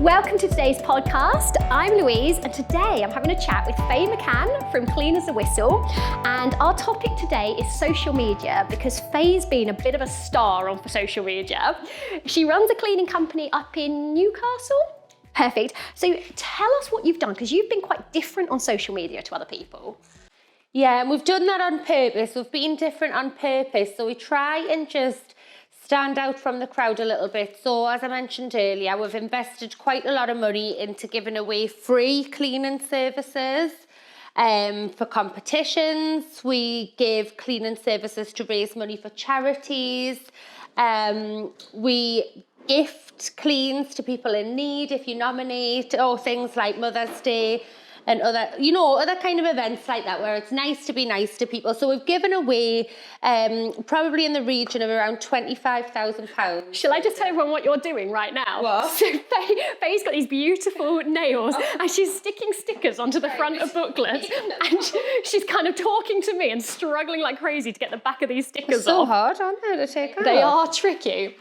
Welcome to today's podcast. I'm Louise, and today I'm having a chat with Faye McCann from Clean as a Whistle. And our topic today is social media, because Faye's been a bit of a star on social media. She runs a cleaning company up in Newcastle. Perfect. So tell us what you've done, because you've been quite different on social media to other people. Yeah, and we've done that on purpose. We've been different on purpose. So we try and just stand out from the crowd a little bit. So as I mentioned earlier, we've invested quite a lot of money into giving away free cleaning services for competitions. We give cleaning services to raise money for charities. We gift cleans to people in need if you nominate, or things like Mother's Day and other kind of events like that, where it's nice to be nice to people. So we've given away probably in the region of around £25,000. Shall I just tell everyone what you're doing right now? What? So Faye's got these beautiful nails, and she's sticking stickers onto the front of booklets, and she's kind of talking to me and struggling like crazy to get the back of these stickers It's so off. hard, aren't they, to take off? They are tricky.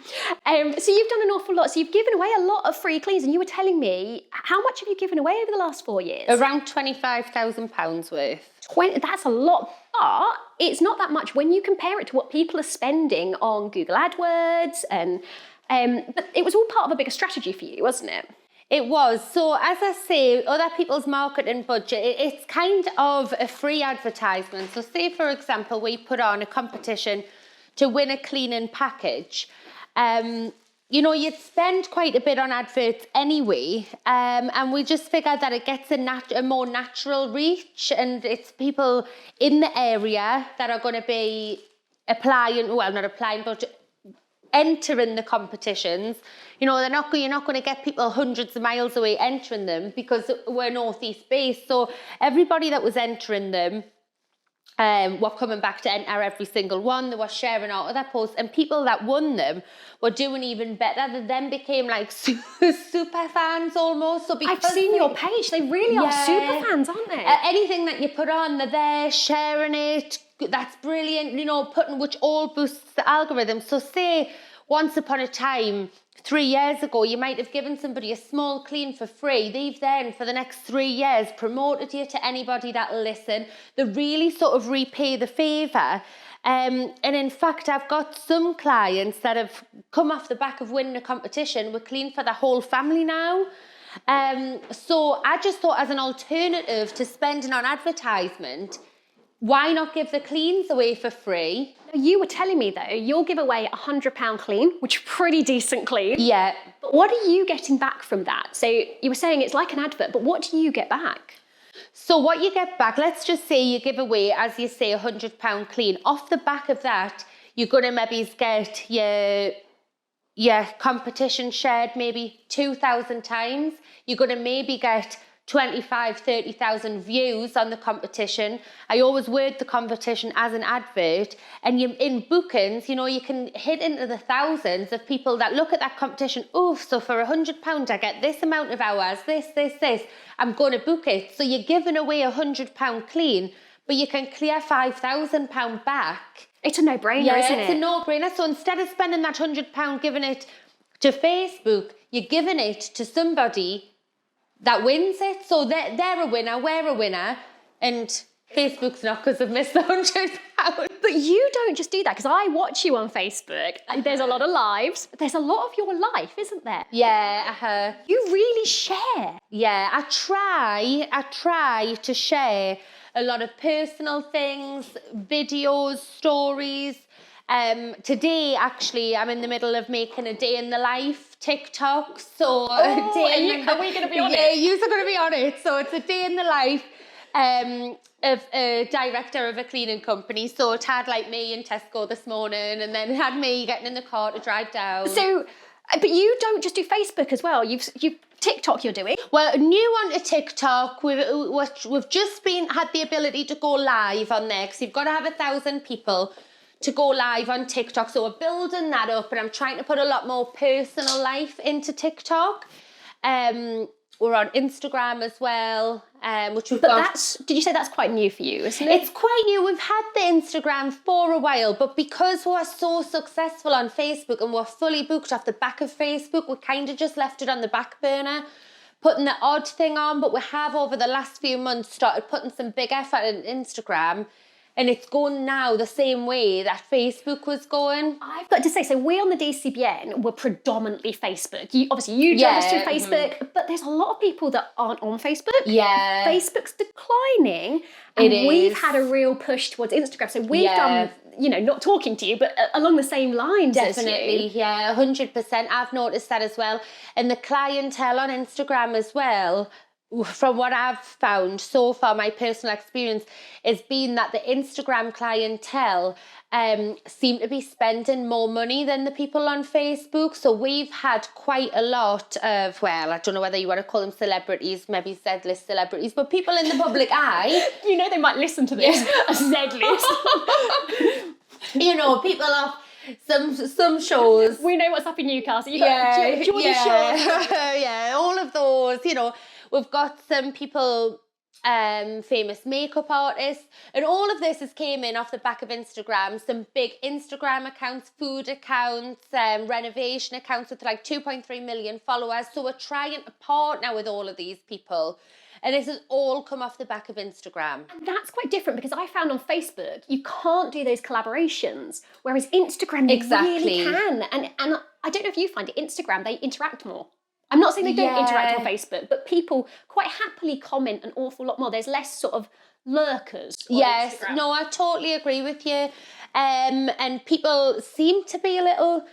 So you've done an awful lot. So you've given away a lot of free cleans, and you were telling me, how much have you given away over the last 4 years? Around £25,000 worth. That's a lot, but it's not that much when you compare it to what people are spending on Google AdWords, and but it was all part of a bigger strategy for you, wasn't it? It was. So as I say, other people's marketing budget, it's kind of a free advertisement. So say, for example, we put on a competition to win a cleaning package. You'd spend quite a bit on adverts anyway, and we just figured that it gets a more natural reach, and it's people in the area that are going to be entering the competitions. You're not going to get people hundreds of miles away entering them, because we're northeast based. So everybody that was entering them were coming back to enter every single one. They were sharing our other posts, and people that won them were doing even better. They then became like super fans almost. So I've seen your page. They really are super fans, aren't they? Anything that you put on, they're there sharing it. That's brilliant. Which all boosts the algorithm. So say once upon a time, 3 years ago, you might have given somebody a small clean for free. They've then, for the next 3 years, promoted you to anybody that'll listen. They really sort of repay the favour. And in fact, I've got some clients that have come off the back of winning a competition with clean for the whole family now. So I just thought, as an alternative to spending on advertisement, why not give the cleans away for free? You were telling me, though, you'll give away a £100 clean, which is pretty decent clean. Yeah. But what are you getting back from that? So you were saying it's like an advert, but what do you get back? So what you get back, let's just say you give away, as you say, £100 clean. Off the back of that, you're going to maybe get your competition shared maybe 2,000 times. You're going to maybe get 30,000 views on the competition. I always word the competition as an advert, and in bookings, you can hit into the thousands of people that look at that competition. Oh, so for £100 I get this amount of hours, this, I'm going to book it. So you're giving away £100 clean, but you can clear £5,000 back. It's a no-brainer, isn't it? It's a no-brainer. So instead of spending that £100 giving it to Facebook, you're giving it to somebody that wins it. So they're a winner, we're a winner, and Facebook's not, because they've missed the £100. But you don't just do that, because I watch you on Facebook, and there's a lot of lives, but there's a lot of your life, isn't there? Yeah, You really share. Yeah, I try to share a lot of personal things, videos, stories. Today, actually, I'm in the middle of making a day in the life TikTok. So are we going to be on it? Yeah, you are going to be on it. So it's a day in the life of a director of a cleaning company. So it had like me in Tesco this morning, and then it had me getting in the car to drive down. So, but you don't just do Facebook as well. You've TikTok you're doing. Well, new onto TikTok. We've just had the ability to go live on there, because you've got to have 1,000 people to go live on TikTok. So we're building that up, and I'm trying to put a lot more personal life into TikTok. We're on Instagram as well, which we've But got. did you say that's quite new for you, isn't it? It's quite new. We've had the Instagram for a while, but because we're so successful on Facebook and we're fully booked off the back of Facebook, we kind of just left it on the back burner, putting the odd thing on. But we have, over the last few months, started putting some big effort in Instagram. And it's going now the same way that Facebook was going. I've got to say, so we on the DCBN were predominantly Facebook. Obviously, you joined us through Facebook, but there's a lot of people that aren't on Facebook. Yeah. Facebook's declining, and we've had a real push towards Instagram. So we've done, not talking to you, but along the same lines Definitely, as you. yeah, 100%. I've noticed that as well. And the clientele on Instagram as well, from what I've found so far, my personal experience has been that the Instagram clientele seem to be spending more money than the people on Facebook. So we've had quite a lot of, well, I don't know whether you want to call them celebrities, maybe Z-list celebrities, but people in the public eye. They might listen to this, a Z-list. People off some shows. We know what's up in Newcastle. Jordan Shore. Yeah, all of those, We've got some people, famous makeup artists, and all of this has came in off the back of Instagram. Some big Instagram accounts, food accounts, renovation accounts with like 2.3 million followers. So we're trying to partner with all of these people. And this has all come off the back of Instagram. And that's quite different, because I found on Facebook, you can't do those collaborations, whereas Instagram, you really can. And I don't know if you find it, Instagram, they interact more. I'm not saying they don't interact on Facebook, but people quite happily comment an awful lot more. There's less sort of lurkers on Instagram. No, I totally agree with you. And people seem to be a little,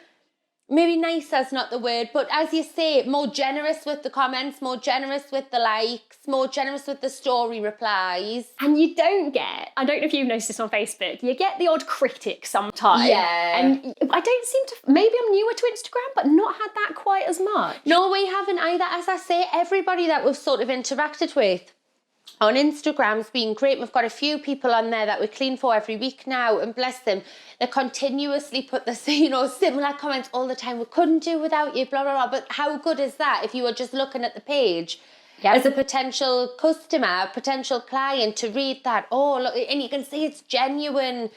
maybe nicer's not the word, but as you say, more generous with the comments, more generous with the likes, more generous with the story replies. And you don't get, I don't know if you've noticed this on Facebook, you get the odd critic sometimes. Yeah. And I don't seem to, maybe I'm newer to Instagram, but not had that quite as much. No, we haven't either. As I say, everybody that we've sort of interacted with on Instagram's been great. We've got a few people on there that we clean for every week now, and bless them, they continuously put the similar comments all the time. We couldn't do without you, blah, blah, blah. But how good is that if you were just looking at the page as a potential customer, potential client, to read that? Oh, look, and you can see it's genuine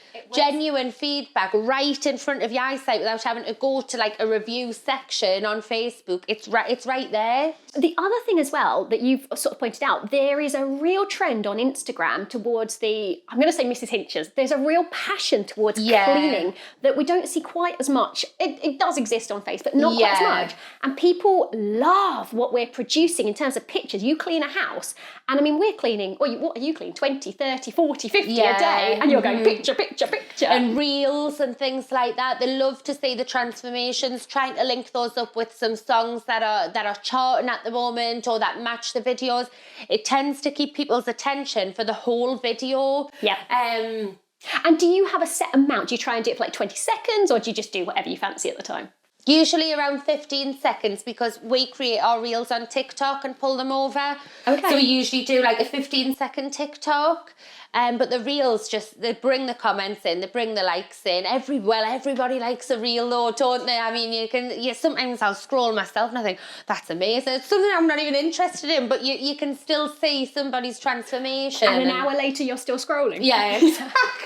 feedback right in front of your eyesight without having to go to like a review section on Facebook. It's right there. The other thing as well that you've sort of pointed out, there is a real trend on Instagram towards I'm going to say Mrs. Hinch's. There's a real passion towards cleaning that we don't see quite as much. It does exist on Facebook, but not quite as much. And people love what we're producing in terms of pictures. You clean a house, and I mean, we're cleaning, what are you cleaning? 20, 30, 40, 50 a day, and you're going picture, picture, picture. And reels and things like that. They love to see the transformations, trying to link those up with some songs that are charting at the moment or that match the videos. It tends to keep people's attention for the whole video. Yeah. And do you have a set amount? Do you try and do it for like 20 seconds, or do you just do whatever you fancy at the time? Usually around 15 seconds, because we create our reels on TikTok and pull them over. Okay. So we usually do like a 15-second TikTok. But the reels they bring the comments in, they bring the likes in. Everybody likes a reel though, don't they? I mean, sometimes I'll scroll myself and I think, that's amazing. It's something I'm not even interested in, but you can still see somebody's transformation. And an hour later, you're still scrolling. Yeah,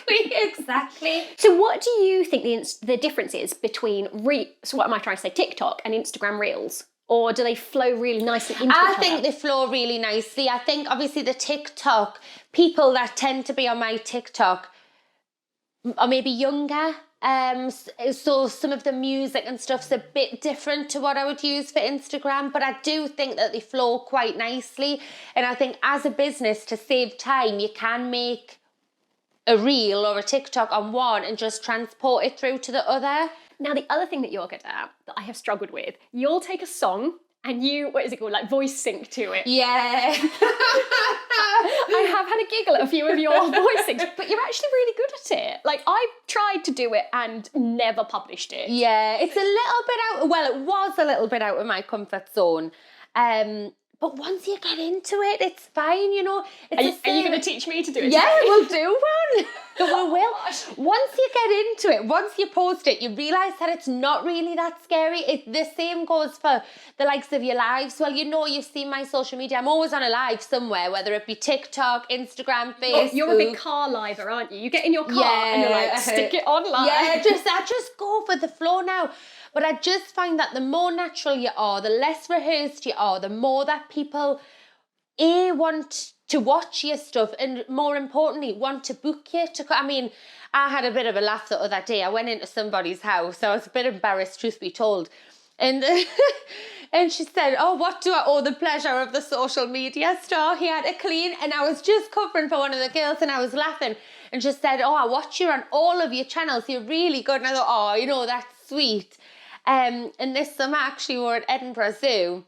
exactly. So what do you think the difference is between, so what am I trying to say, TikTok and Instagram Reels? Or do they flow really nicely into each other? I think they flow really nicely. I think obviously the TikTok, people that tend to be on my TikTok are maybe younger. So some of the music and stuff's a bit different to what I would use for Instagram, but I do think that they flow quite nicely. And I think as a business, to save time, you can make a reel or a TikTok on one and just transport it through to the other. Now, the other thing that you're good at, that I have struggled with, you'll take a song and what is it called, like voice sync to it. Yeah. I have had a giggle at a few of your voice syncs, but you're actually really good at it. Like, I've tried to do it and never published it. Yeah, it's a little bit it was a little bit out of my comfort zone. But once you get into it, it's fine, you know. Are you going to teach me to do it? Yeah, today? we'll do one. We will. Once you get into it, once you post it, you realise that it's not really that scary. The same goes for the likes of your lives. Well, you know, you've seen my social media. I'm always on a live somewhere, whether it be TikTok, Instagram, Facebook. You're a big car liver, aren't you? You get in your car and you're like, stick it on live. Yeah, I just go for the flow now. But I just find that the more natural you are, the less rehearsed you are, the more that people want to watch your stuff, and more importantly, want to book you. I had a bit of a laugh the other day. I went into somebody's house. I was a bit embarrassed, truth be told. And and she said, oh, what do I owe the pleasure of the social media star here to clean? And I was just covering for one of the girls and I was laughing. And she said, oh, I watch you on all of your channels. You're really good. And I thought, oh, you know, that's sweet. And this summer, actually, we were at Edinburgh Zoo.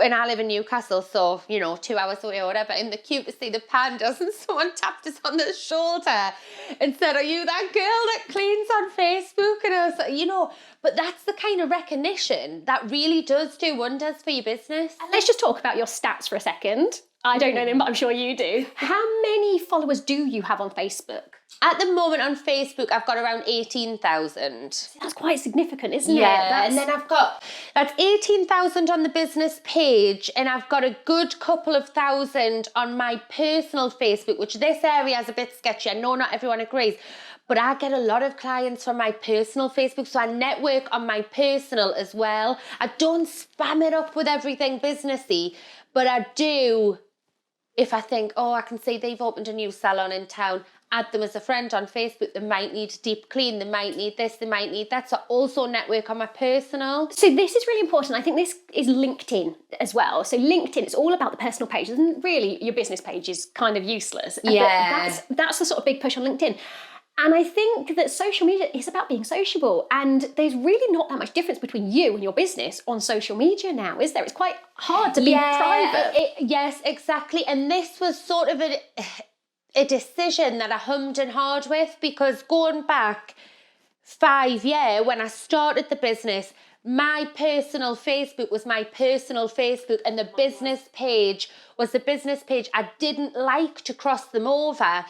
And I live in Newcastle, so, you know, 2 hours away or whatever, in the queue to see the pandas, and someone tapped us on the shoulder and said, are you that girl that cleans on Facebook? And I was like, you know, but that's the kind of recognition that really does do wonders for your business. And let's just talk about your stats for a second. I don't know them, but I'm sure you do. How many followers do you have on Facebook? At the moment on Facebook, I've got around 18,000. That's quite significant, isn't it? Yeah, and then that's 18,000 on the business page, and I've got a good couple of thousand on my personal Facebook, which this area is a bit sketchy. I know not everyone agrees, but I get a lot of clients from my personal Facebook, so I network on my personal as well. I don't spam it up with everything businessy, but I do. If I think, oh, I can see they've opened a new salon in town, add them as a friend on Facebook. They might need deep clean, they might need this, they might need that. So I also network on my personal. So this is really important. I think this is LinkedIn as well. So LinkedIn, it's all about the personal pages, and really your business page is kind of useless. Yeah. But that's the sort of big push on LinkedIn. And I think that social media is about being sociable, and there's really not that much difference between you and your business on social media now, is there? It's quite hard to be private. Yes, exactly. And this was sort of a decision that I hummed and hawed with, because going back 5 years when I started the business, my personal Facebook was my personal Facebook, and the business page was the business page. I didn't like to cross them over.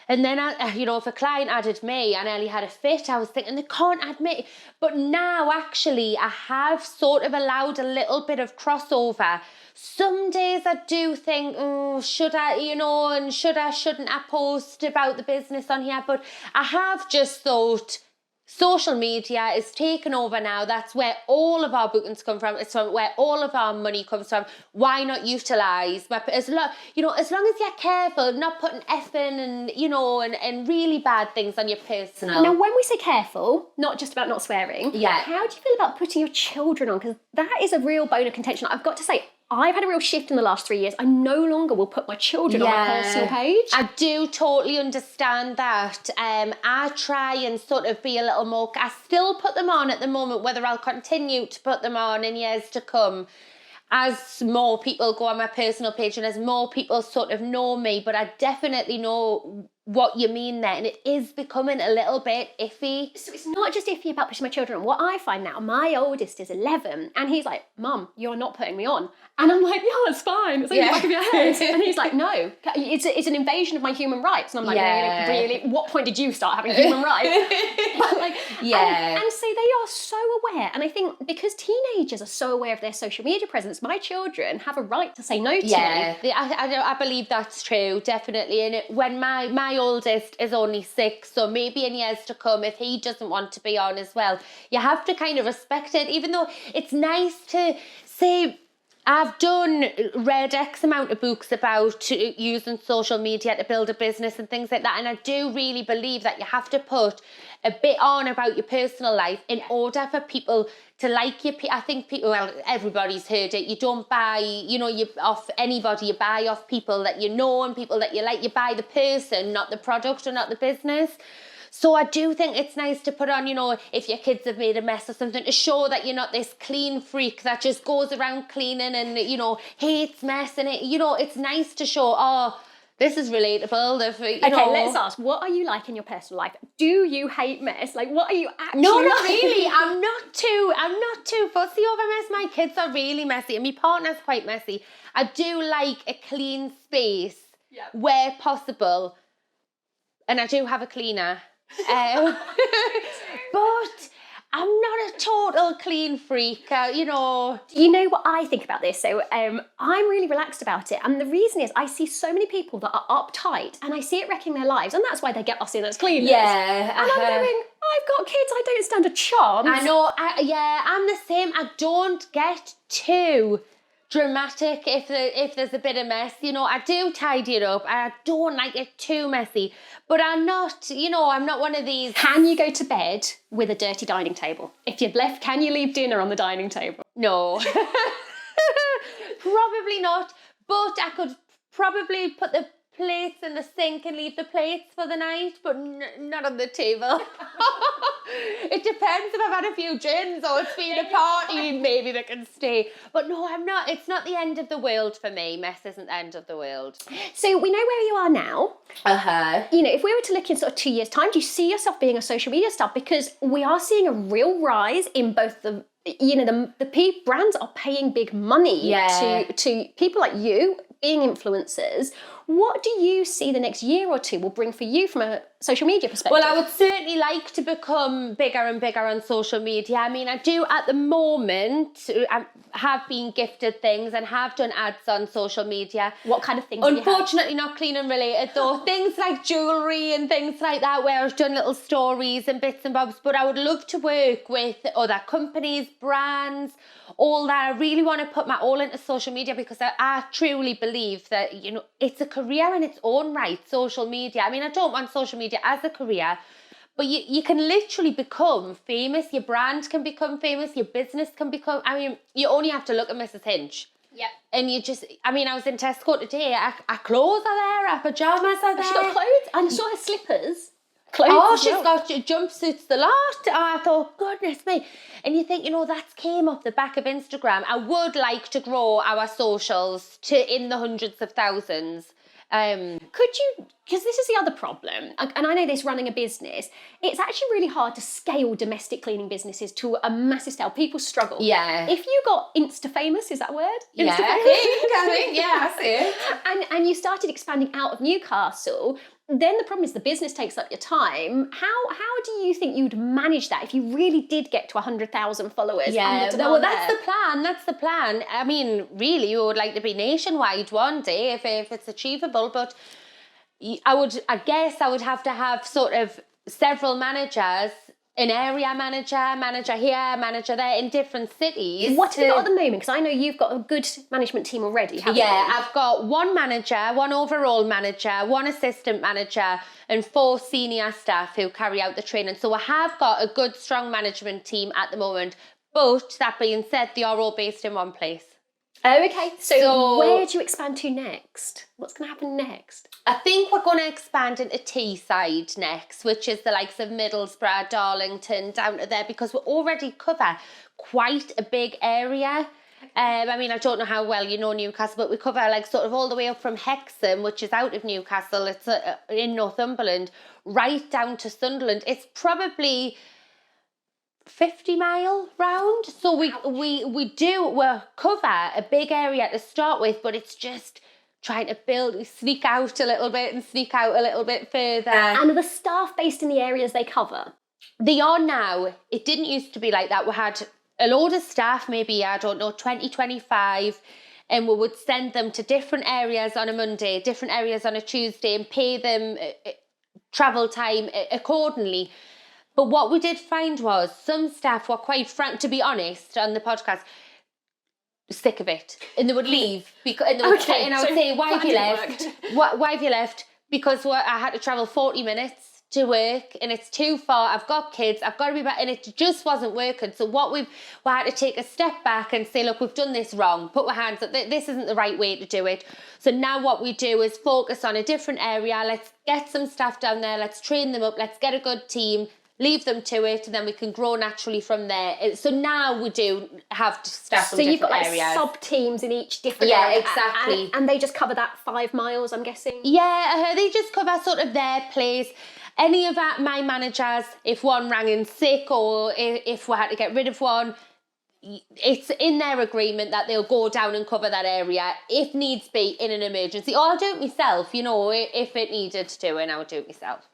And then, if a client added me and Ellie had a fit, I was thinking, they can't add me. But now, actually, I have sort of allowed a little bit of crossover. Some days I do think, should I, and shouldn't I post about the business on here? But I have just thought, social media is taken over now. That's where all of our bookings come from. It's from where all of our money comes from. Why not utilise as long as you're careful, not putting effing and really bad things on your personal. Now, when we say careful, not just about not swearing. Yeah. How do you feel about putting your children on? Because that is a real bone of contention. I've got to say, I've had a real shift in the last 3 years. I no longer will put my children on my personal page. I do totally understand that. I try and sort of be a little more... I still put them on at the moment, whether I'll continue to put them on in years to come, as more people go on my personal page and as more people sort of know me. But I definitely know what you mean there, and it is becoming a little bit iffy. So it's not just iffy about pushing my children on. What I find now, my oldest is 11, and he's like, Mum, you're not putting me on. And I'm like, yeah, it's fine. It's only the back of your head. And he's like, no, it's an invasion of my human rights. And I'm like, really? What point did you start having human rights? But and so they are so aware. And I think because teenagers are so aware of their social media presence, my children have a right to say no to me. I believe that's true, definitely. And when my oldest is only 6, so maybe in years to come, if he doesn't want to be on as well, you have to kind of respect it, even though it's nice to say, I've read X amount of books about using social media to build a business and things like that, and I do really believe that you have to put a bit on about your personal life in order for people to like you. I think everybody's heard it. You don't buy, you off anybody. You buy off people that you know and people that you like. You buy the person, not the product or not the business. So I do think it's nice to put on, if your kids have made a mess or something, to show that you're not this clean freak that just goes around cleaning and, hates mess. And it's nice to show, This is relatable. Let's ask, what are you like in your personal life? Do you hate mess? Like, what are you actually No, not like? really. I'm not too fussy over mess. My kids are really messy and my partner's quite messy. I do like a clean space where possible. And I do have a cleaner. But I'm not a total clean freak, You know what I think about this? So I'm really relaxed about it. And the reason is I see so many people that are uptight and I see it wrecking their lives. And that's why they get us in as cleaners. Yeah. And I'm going, I've got kids, I don't stand a chance. I know, I'm the same. I don't get too dramatic if there's a bit of mess. I do tidy it up. I don't like it too messy. But I'm not, I'm not one of these. Can you go to bed with a dirty dining table? If you've left, can you leave dinner on the dining table? No. Probably not. But I could probably put the plates in the sink and leave the plates for the night, but not on the table. It depends if I've had a few gins or it's been a party, maybe they can stay. But no, I'm not. It's not the end of the world for me. Mess isn't the end of the world. So we know where you are now. If we were to look in sort of 2 years' time, do you see yourself being a social media star? Because we are seeing a real rise in both the brands are paying big money to people like you being influencers. What do you see the next year or two will bring for you from a social media perspective? Well, I would certainly like to become bigger and bigger on social media. I mean, I do at the moment. I have been gifted things and have done ads on social media. What kind of things? Unfortunately, not cleaning related though. Things like jewellery and things like that, where I've done little stories and bits and bobs. But I would love to work with other companies, brands, all that. I really want to put my all into social media because I truly believe that, it's a career in its own right, social media. I mean, I don't want social media as a career, but you can literally become famous. Your brand can become famous. Your business can become, you only have to look at Mrs. Hinch. Yep. And I was in Tesco today. Our clothes are there, our pyjamas are there. She's got clothes. And I saw her slippers. She's got jumpsuits, the lot. I thought, goodness me. And you think, that came off the back of Instagram. I would like to grow our socials to in the hundreds of thousands. Could you, because this is the other problem, and I know this running a business, it's actually really hard to scale domestic cleaning businesses to a massive scale. People struggle. Yeah. If you got Insta-famous, is that a word? Yeah, I think, yeah, I see it. And you started expanding out of Newcastle, then the problem is the business takes up your time. How do you think you'd manage that if you really did get to 100,000 followers? Yeah, well, that's the plan. I mean, really, you would like to be nationwide one day if it's achievable, but I guess I would have to have sort of several managers, an area manager here, manager there in different cities. What have you got at the moment? Because I know you've got a good management team already, haven't you? Yeah, I've got one manager, one overall manager, one assistant manager, and 4 senior staff who carry out the training. So I have got a good, strong management team at the moment. But that being said, they are all based in one place. Oh, okay. So where do you expand to next? What's going to happen next? I think we're going to expand into Teesside next, which is the likes of Middlesbrough, Darlington, down to there, because we already cover quite a big area. I don't know how well you know Newcastle, but we cover like sort of all the way up from Hexham, which is out of Newcastle. It's in Northumberland, right down to Sunderland. It's probably 50-mile round. So we cover a big area to start with, but it's just trying to sneak out a little bit and sneak out a little bit further. And are the staff based in the areas they cover? They are now. It didn't used to be like that. We had a load of staff, maybe, 20, 25, and we would send them to different areas on a Monday, different areas on a Tuesday, and pay them travel time accordingly. But what we did find was some staff were quite frank, to be honest, on the podcast, sick of it, and they would leave and I would say, why have you left? Why have you left? Because I had to travel 40 minutes to work and it's too far. I've got kids, I've got to be back, and it just wasn't working. So we had to take a step back and say, look, we've done this wrong. Put our hands up. This isn't the right way to do it. So now what we do is focus on a different area. Let's get some staff down there. Let's train them up. Let's get a good team. leave them to it, and then we can grow naturally from there. So now we do have staff from So you've different got like areas. sub-teams in each different Yeah, area. exactly. And they just cover that 5 miles, I'm guessing? Yeah, they just cover sort of their place. Any of my managers, if one rang in sick or if we had to get rid of one, it's in their agreement that they'll go down and cover that area if needs be in an emergency. Or I'll do it myself, you know, if it needed to do, and I would do it myself.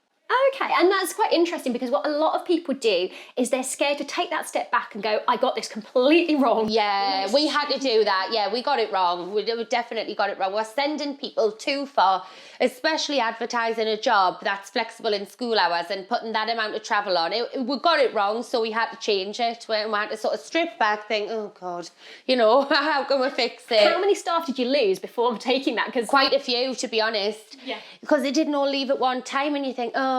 Okay, and that's quite interesting because what a lot of people do is they're scared to take that step back and go, I got this completely wrong. Yeah, we had to do that. Yeah, we got it wrong. We definitely got it wrong. We're sending people too far, especially advertising a job that's flexible in school hours and putting that amount of travel on. We got it wrong, so we had to change it. We had to sort of strip back, think, oh God, you know, how can we fix it? How many staff did you lose before taking that? Because quite a few, to be honest. Yeah. Because they didn't all leave at one time, and you think, oh,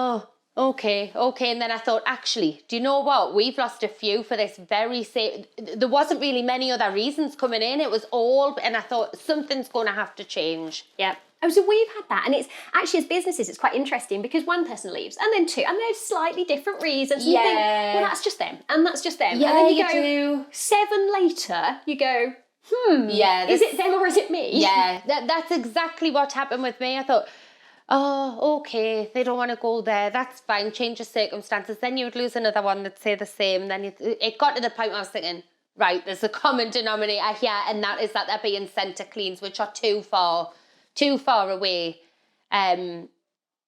okay. And then I thought, actually, do you know what? We've lost a few for this very same. There wasn't really many other reasons coming in. It was all, and I thought something's going to have to change. Yeah. Oh, so we've had that, and it's actually, as businesses, it's quite interesting because one person leaves, and then two, and there's slightly different reasons. And you think, well, that's just them, and that's just them. Yeah, and then you go, do. 7 later, you go, Yeah, is it them or is it me? Yeah, that's exactly what happened with me. I thought, oh, okay, they don't want to go there. That's fine. Change of circumstances. Then you would lose another one that'd say the same. Then it got to the point where I was thinking, right, there's a common denominator here, and that is that they're being sent to cleans, which are too far away.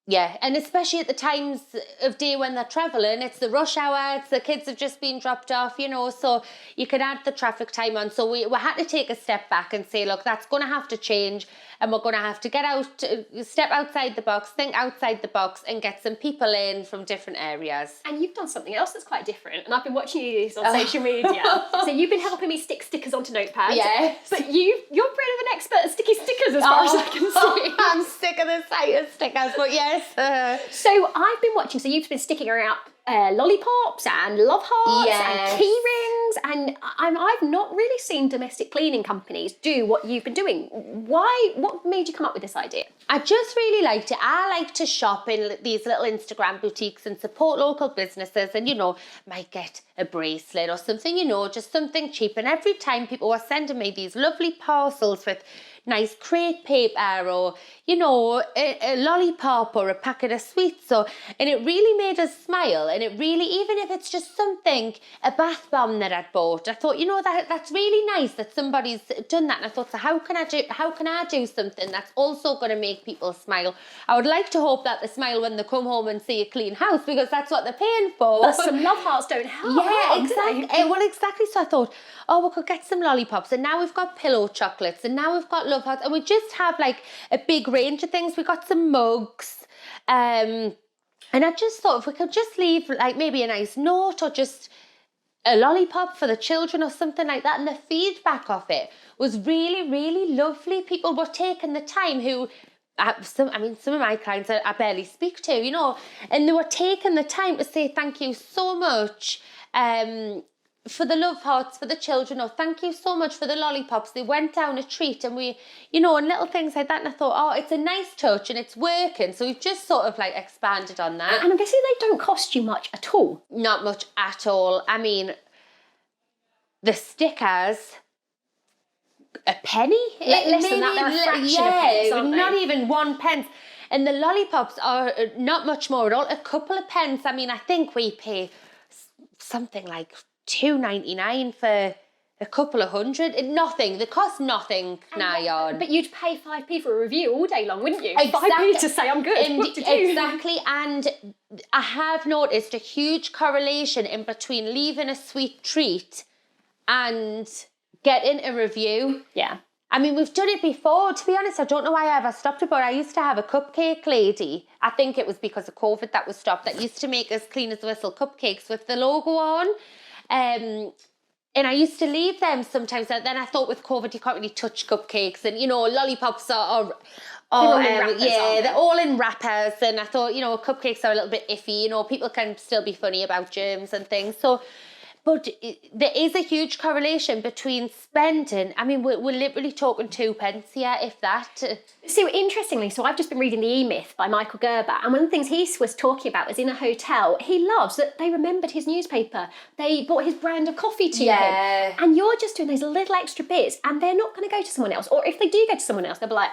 Yeah, and especially at the times of day when they're travelling, it's the rush hour, it's the kids have just been dropped off, you know, so you could add the traffic time on. So we had to take a step back and say, look, that's going to have to change, and we're going to have to get out, step outside the box, think outside the box, and get some people in from different areas. And you've done something else that's quite different, and I've been watching you on social media. So you've been helping me stick stickers onto notepads. Yes. But you're a bit of an expert at sticky stickers as far as I can see. I'm sick of the sight of stickers, but yes. So I've been watching, so you've been sticking around lollipops and love hearts and key rings, and I've not really seen domestic cleaning companies do what you've been doing. Why? What made you come up with this idea? I just really liked it. I like to shop in these little Instagram boutiques and support local businesses, and, you know, might get a bracelet or something, you know, just something cheap. And every time people were sending me these lovely parcels with nice crepe paper or, you know, a lollipop or a packet of sweets, and it really made us smile. And it really, even if it's just something, a bath bomb that I'd bought, I thought, you know, that's really nice that somebody's done that. And I thought, so how can I do something that's also going to make people smile? I would like to hope that they smile when they come home and see a clean house, because that's what they're paying for. But some love hearts don't help. Yeah, exactly. Well, exactly. So I thought, oh, we could get some lollipops, and now we've got pillow chocolates, and now we've got love hearts, and we just have like a big range of things. We got some mugs, and I just thought if we could just leave like maybe a nice note or just a lollipop for the children or something like that. And the feedback of it was really, really lovely. People were taking the time some of my clients I barely speak to, you know, and they were taking the time to say thank you so much for the love hearts for the children, or thank you so much for the lollipops. They went down a treat, and we, you know, and little things like that. And I thought, oh, it's a nice touch and it's working. So we've just sort of like expanded on that. And I'm guessing they don't cost you much at all. Not much at all. I mean, the stickers, a penny? Less than that, they're a fraction of pence, aren't they? Not even 1 pence. And the lollipops are not much more at all, a couple of pence. I mean, I think we pay something like $2.99 for a couple of hundred. Nothing. They cost nothing nigh on. But you'd pay 5p for a review all day long, wouldn't you? Exactly. 5p to say I'm good. Exactly. And I have noticed a huge correlation in between leaving a sweet treat and getting a review. Yeah. I mean, we've done it before. To be honest, I don't know why I ever stopped it, but I used to have a cupcake lady. I think it was because of COVID that was stopped, that used to make us Clean as a Whistle cupcakes with the logo on. And I used to leave them sometimes. Then I thought with COVID, you can't really touch cupcakes. And, you know, lollipops are they're all in wrappers. And I thought, you know, cupcakes are a little bit iffy. You know, people can still be funny about germs and things. So But there is a huge correlation between spending. I mean, we're literally talking 2 pence here, if that. So interestingly, so I've just been reading The E-Myth by Michael Gerber, and one of the things he was talking about was in a hotel, he loves that they remembered his newspaper. They bought his brand of coffee to him. And you're just doing those little extra bits, and they're not going to go to someone else. Or if they do go to someone else, they'll be like,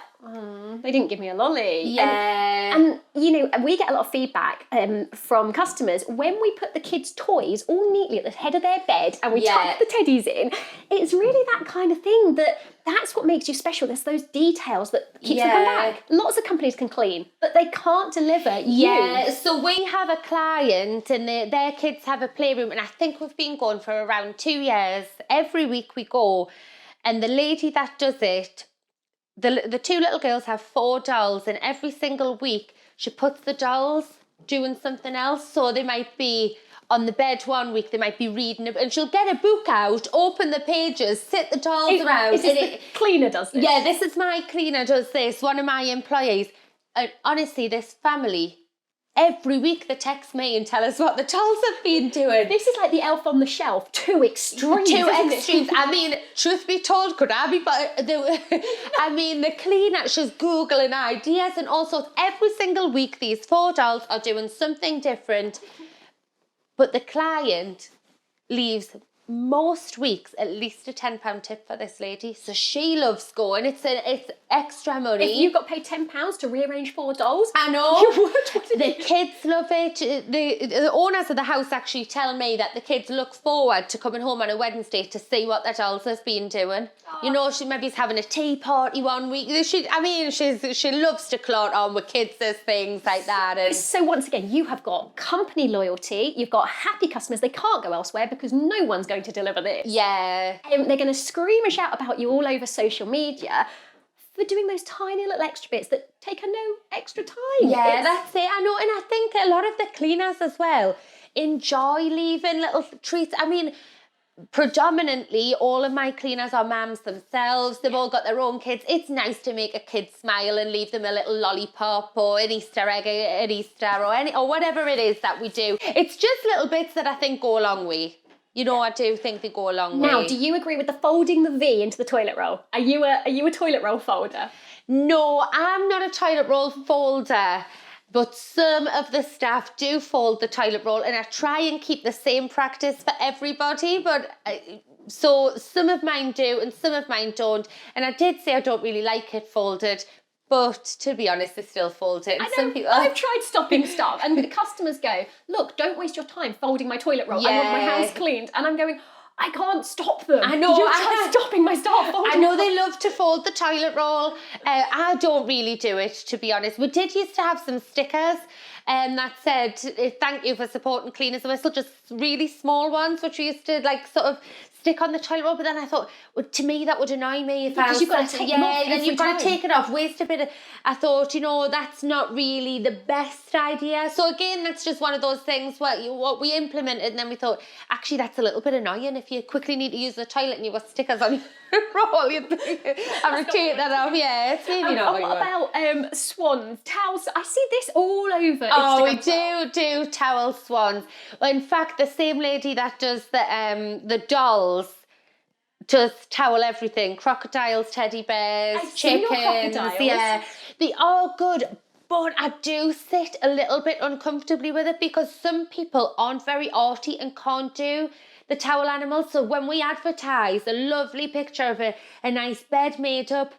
they didn't give me a lolly. Yeah. And you know, we get a lot of feedback from customers when we put the kids' toys all neatly at the head of their bed and we tuck the teddies in. It's really that kind of thing that's what makes you special. There's those details that keeps them come back. Lots of companies can clean, but they can't deliver you. Yeah, so we have a client and their kids have a playroom, and I think we've been going for around 2 years. Every week we go, and the lady that does it, the 2 little girls have 4 dolls, and every single week she puts the dolls doing something else. So they might be on the bed one week, they might be reading, and she'll get a book out, open the pages, sit the dolls around. Is this the cleaner does this? Yeah, this is my cleaner does this, one of my employees. And honestly, this family, every week they text me and tell us what the dolls have been doing. This is like the Elf on the Shelf, 2 extremes. 2 extremes. I mean, truth be told, could I be... I mean, the cleaner, she's Googling ideas, and also every single week these 4 dolls are doing something different. But the client leaves most weeks at least a £10 tip for this lady. So she loves going. It's extra money. If you got paid £10 to rearrange 4 dolls, I know. You would. The kids love it. The owners of the house actually tell me that the kids look forward to coming home on a Wednesday to see what their dolls has been doing. You know, she maybe's having a tea party one week. She loves to clot on with kids as things like that. And so once again, you have got company loyalty. You've got happy customers. They can't go elsewhere because no one's going to deliver this. Yeah. They're going to scream and shout about you all over social media for doing those tiny little extra bits that take no extra time. Yeah, that's it. I know, and I think a lot of the cleaners as well enjoy leaving little treats. I mean, predominantly all of my cleaners are mums themselves. They've all got their own kids. It's nice to make a kid smile and leave them a little lollipop or an Easter egg at Easter or whatever it is that we do. It's just little bits that I think go a long way. You know, I do think they go a long way. Now, do you agree with the folding the V into the toilet roll? Are you a toilet roll folder? No, I'm not a toilet roll folder. But some of the staff do fold the toilet roll, and I try and keep the same practice for everybody. But so some of mine do and some of mine don't. And I did say I don't really like it folded, but to be honest, they still fold it. And I know, some people, I've tried stopping stuff, and the customers go, "Look, don't waste your time folding my toilet roll. I want my house cleaned." And I'm going, I can't stop them. I know. You try stopping my staff folding. I know they love to fold the toilet roll. I don't really do it, to be honest. We did used to have some stickers that said, "Thank you for supporting Cleaners the Whistle," just really small ones, which we used to like sort of stick on the toilet roll. But then I thought, well, to me, that would annoy me if I was you've got to take them off then you've got to take it off, waste a bit of. I thought, you know, that's not really the best idea. So again, that's just one of those things where what we implemented, and then we thought, actually, that's a little bit annoying if you quickly need to use the toilet and you've got stickers on your roll. You have to take that off. Yeah, it's really not. What about swans, towels? I see this all over. Oh, Instagram. we do towel swans. Well, in fact, the same lady that does the dolls does towel everything: crocodiles, teddy bears, chickens. Yeah, they are good. But I do sit a little bit uncomfortably with it because some people aren't very arty and can't do the towel animals. So when we advertise a lovely picture of a nice bed made up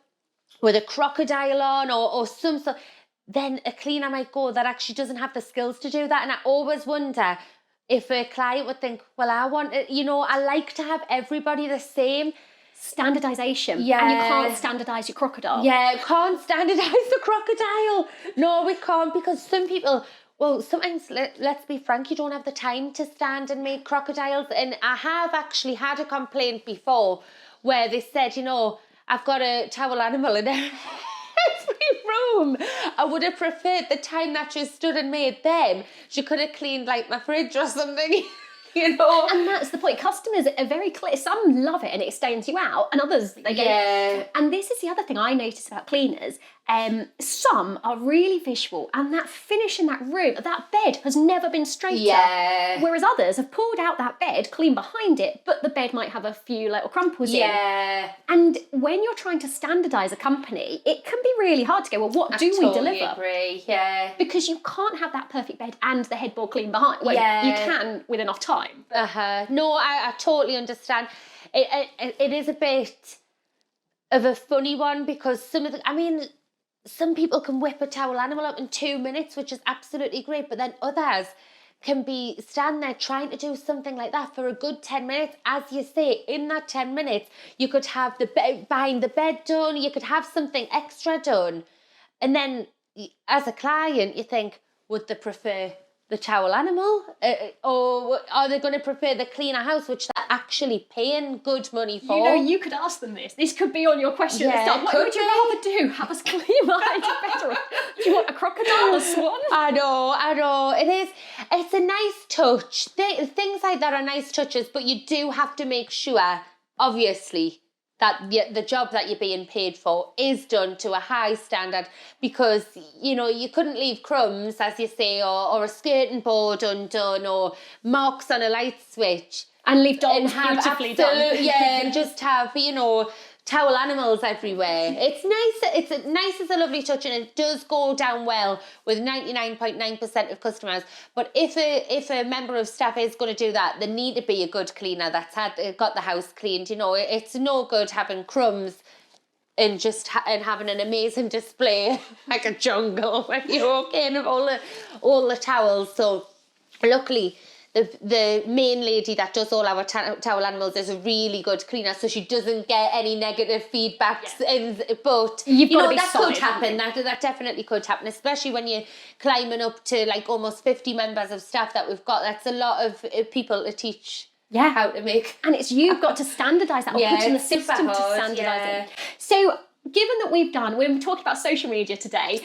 with a crocodile on or some sort, then a cleaner might go that actually doesn't have the skills to do that. And I always wonder if a client would think, well, I want it, you know, I like to have everybody the same. Standardisation. Yeah. And you can't standardise your crocodile. Yeah, can't standardise the crocodile. No, we can't, because some people, well, sometimes, let's be frank, you don't have the time to stand and make crocodiles. And I have actually had a complaint before where they said, you know, I've got a towel animal in every room. I would have preferred the time that she stood and made them. She could have cleaned like my fridge or something. You know, and that's the point. Customers are very clear. Some love it and it stands you out, and others they go. Yeah. And this is the other thing I notice about cleaners. Some are really visual, and that finish in that room, that bed has never been straighter. Yeah. Whereas others have pulled out that bed, clean behind it, but the bed might have a few little crumples in. Yeah. And when you're trying to standardise a company, it can be really hard to go, well, what do we deliver? I agree, yeah. Because you can't have that perfect bed and the headboard clean behind. Well, you can with enough time. No, I totally understand. It is a bit of a funny one because some people can whip a towel animal up in 2 minutes, which is absolutely great, but then others can be stand there trying to do something like that for a good 10 minutes. As you say, in that 10 minutes, you could have the bed behind the bed done, you could have something extra done. And then as a client, you think, would they prefer the towel animal? Or are they going to prefer the cleaner house, which they're actually paying good money for? You know, you could ask them this. This could be on your question at the start. What would you rather do? Have us clean behind your bed? Or do you want a crocodile or a swan? I know. It's a nice touch. Things like that are nice touches, but you do have to make sure, obviously, that the job that you're being paid for is done to a high standard, because, you know, you couldn't leave crumbs, as you say, or a skirting board undone, or marks on a light switch. And leave dogs beautifully done. Yeah, and just have, you know, towel animals everywhere. It's nice. It's nice as a lovely touch, and it does go down well with 99.9% of customers. But if a member of staff is going to do that, there need to be a good cleaner that's got the house cleaned. You know, it's no good having crumbs and and having an amazing display like a jungle when you walk in of all the towels. So luckily, the main lady that does all our towel animals is a really good cleaner, so she doesn't get any negative feedbacks. Yeah. But you know, that could happen. That definitely could happen, especially when you're climbing up to like almost 50 members of staff that we've got. That's a lot of people to teach. Yeah. How to make. And it's you've got to standardise that, or put in the system to standardise it. So given that we're talking about social media today,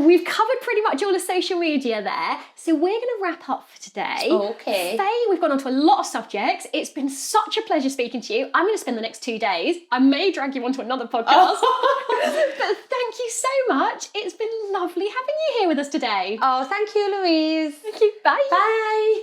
we've covered pretty much all the social media there. So we're going to wrap up for today. Okay. Faye, we've gone on to a lot of subjects. It's been such a pleasure speaking to you. I'm going to spend the next 2 days. I may drag you onto another podcast. But thank you so much. It's been lovely having you here with us today. Oh, thank you, Louise. Thank you. Bye. Bye.